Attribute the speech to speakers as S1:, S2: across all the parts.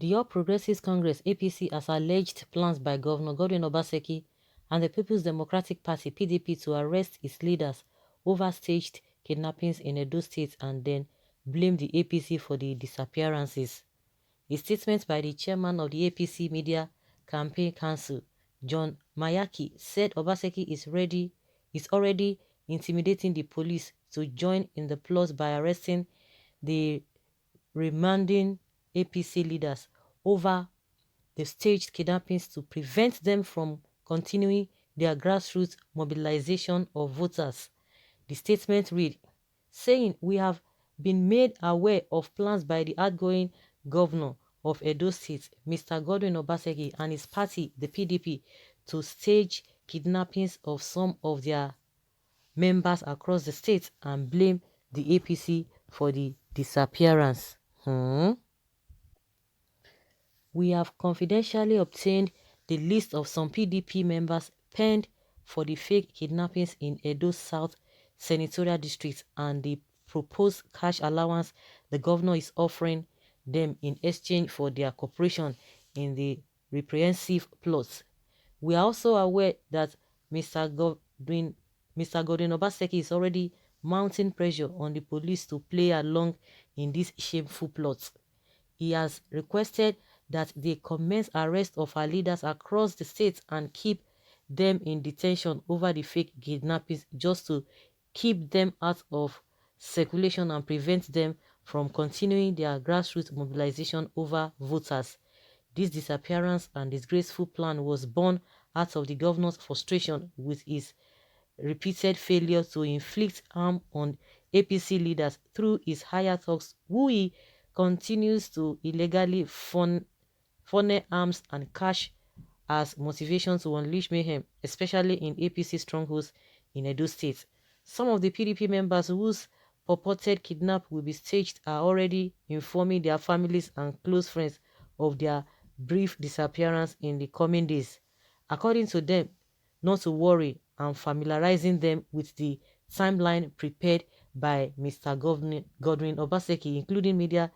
S1: The All Progressives Congress (APC) has alleged plans by Governor Godwin Obaseki and the People's Democratic Party (PDP) to arrest its leaders over staged kidnappings in Edo State and then blame the APC for the disappearances. A statement by the chairman of the APC Media Campaign Council, John Mayaki, said Obaseki is already intimidating the police to join in the plot by arresting the remanding APC leaders over the staged kidnappings to prevent them from continuing their grassroots mobilization of voters. The statement read, saying, "We have been made aware of plans by the outgoing governor of Edo State, Mr. Godwin Obaseki, and his party, the PDP, to stage kidnappings of some of their members across the state and blame the APC for the disappearance." We have confidentially obtained the list of some PDP members penned for the fake kidnappings in Edo South Senatorial District and the proposed cash allowance the governor is offering them in exchange for their cooperation in the reprehensive plots. We are also aware that Mr. Godwin Obaseki is already mounting pressure on the police to play along in these shameful plots. He has requested that they commence arrest of our leaders across the state and keep them in detention over the fake kidnappings just to keep them out of circulation and prevent them from continuing their grassroots mobilization over voters. This disappearance and disgraceful plan was born out of the governor's frustration with his repeated failure to inflict harm on APC leaders through his higher thugs, who he continues to illegally funnel arms and cash as motivation to unleash mayhem, especially in APC strongholds in Edo State. Some of the PDP members whose purported kidnap will be staged are already informing their families and close friends of their brief disappearance in the coming days. According to them, not to worry, and familiarizing them with the timeline prepared by Mr. Godwin Obaseki, including media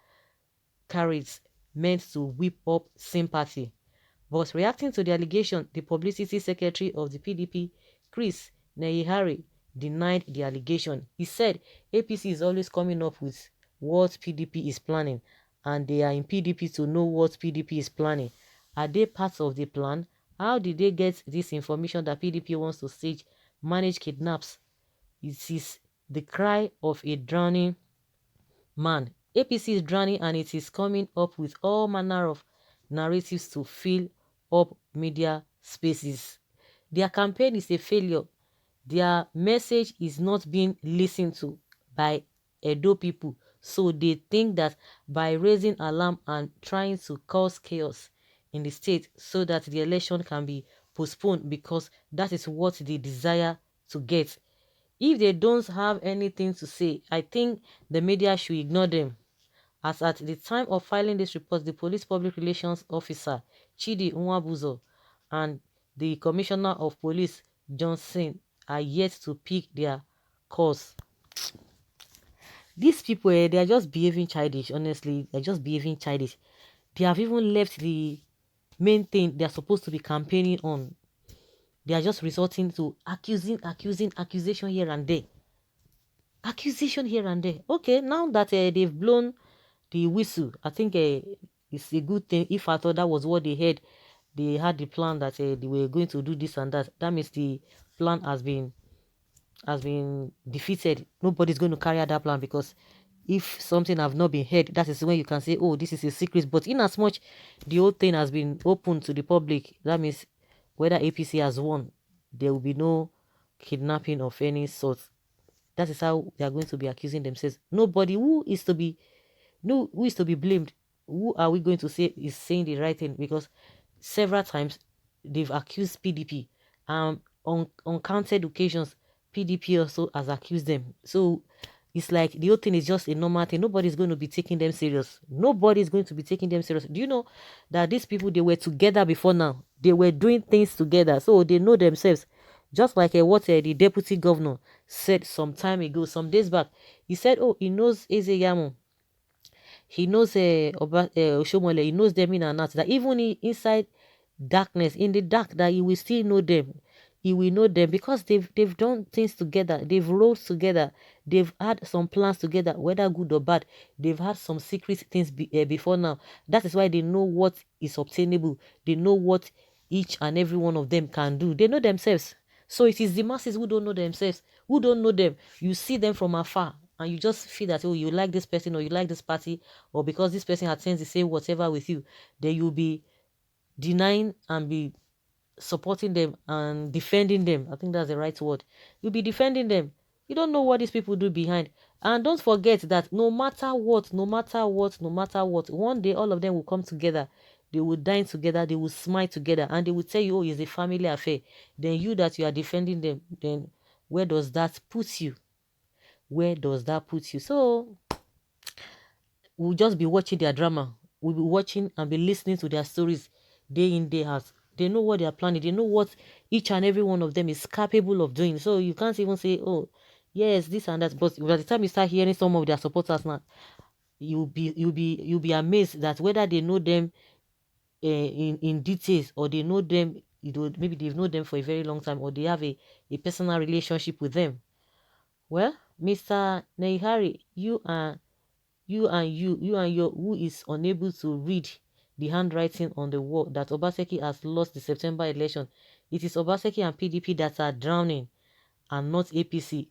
S1: carries meant to whip up sympathy. But reacting to the allegation, the publicity secretary of the PDP, Chris Nehihari, denied the allegation. He said APC is always coming up with what PDP is planning, and they are in PDP to know what PDP is planning. Are they part of the plan? How did they get this information that PDP wants to stage manage kidnaps? It is the cry of a drowning man. APC is drowning and it is coming up with all manner of narratives to fill up media spaces. Their campaign is a failure. Their message is not being listened to by Edo people, so they think that by raising alarm and trying to cause chaos in the state so that the election can be postponed, because that is what they desire to get. If they don't have anything to say, I think the media should ignore them. As at the time of filing this report, the police public relations officer, Chidi Nwabuzo, and the commissioner of police, Johnson, are yet to pick their course. These people, they are just behaving childish, honestly. They're just behaving childish. They have even left the main thing they're supposed to be campaigning on. They are just resorting to accusation here and there. Accusation here and there. Okay, now that they've blown the whistle, I think it's a good thing. If I thought that was what they had the plan that they were going to do this and that. That means the plan has been defeated. Nobody's going to carry out that plan, because if something have not been heard, that is when you can say, oh, this is a secret. But in as much the whole thing has been open to the public, that means whether APC has won, there will be no kidnapping of any sort. That is how they are going to be accusing themselves. Nobody who is to be blamed. Who are we going to say is saying the right thing? Because several times they've accused PDP. On uncounted occasions, PDP also has accused them. So it's like the whole thing is just a normal thing. Nobody's going to be taking them serious. Nobody is going to be taking them serious. Do you know that these people, they were together before now? They were doing things together. So they know themselves. Just like what the deputy governor said some time ago, some days back. He said, oh, he knows Eze Yamu. He knows Oshomole, he knows them in and out. That even inside darkness, in the dark, that he will still know them. He will know them because they've done things together, they've rolled together, they've had some plans together, whether good or bad. They've had some secret things before now. That is why they know what is obtainable. They know what each and every one of them can do. They know themselves. So it is the masses who don't know themselves, who don't know them. You see them from afar and you just feel that, oh, you like this person or you like this party, or because this person attends the same whatever with you, then you'll be denying and be supporting them and defending them. I think that's the right word. You'll be defending them. You don't know what these people do behind. And don't forget that no matter what, no matter what, no matter what, one day all of them will come together. They will dine together, they will smile together, and they will tell you, oh, it's a family affair. Then you that you are defending them, then where does that put you? Where does that put you? So we'll just be watching their drama. We'll be watching and be listening to their stories day in, day out. They know what they are planning. They know what each and every one of them is capable of doing. So you can't even say, oh, yes, this and that. But by the time you start hearing some of their supporters now, you'll be amazed that whether they know them in details, or they know them, maybe they've known them for a very long time, or they have a personal relationship with them. Well, Mr. Neihari, you and your who is unable to read the handwriting on the wall that Obaseki has lost the September election. It is Obaseki and PDP that are drowning and not APC.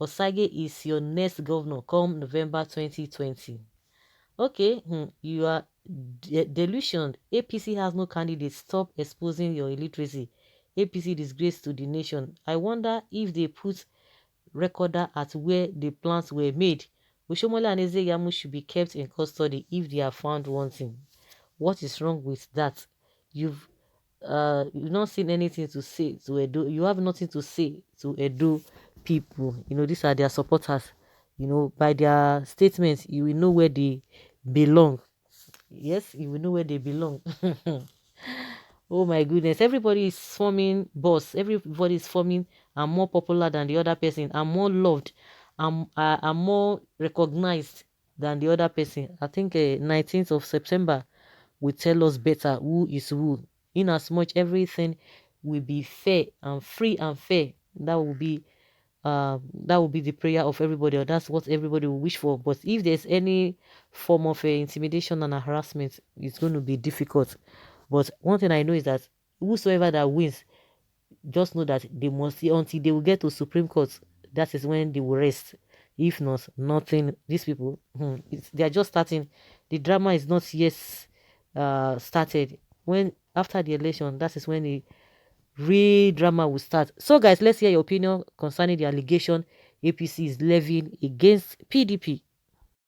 S1: Osage is your next governor come November 2020. Okay, you are delusioned. APC has no candidate. Stop exposing your illiteracy. APC disgrace to the nation. I wonder if they put recorder at where the plans were made. Oshomola and Ezeyamu should be kept in custody if they are found wanting. What is wrong with that? You've not seen anything to say to Edo. You have nothing to say to Edo people. These are their supporters. By their statements, you will know where they belong. Yes, you will know where they belong. Oh my goodness, everybody is forming boss. Everybody is forming and more popular than the other person, and more loved, and more recognized than the other person. I think 19th of September will tell us better who is who. In as much everything will be fair and free and fair. That will be the prayer of everybody, or that's what everybody will wish for. But if there's any form of intimidation and harassment, it's going to be difficult. But one thing I know is that whosoever that wins, just know that they must see until they will get to Supreme Court. That is when they will rest. If not, nothing. These people, they are just starting. The drama is not yet started. When after the election, that is when the real drama will start. So, guys, let's hear your opinion concerning the allegation APC is levying against PDP.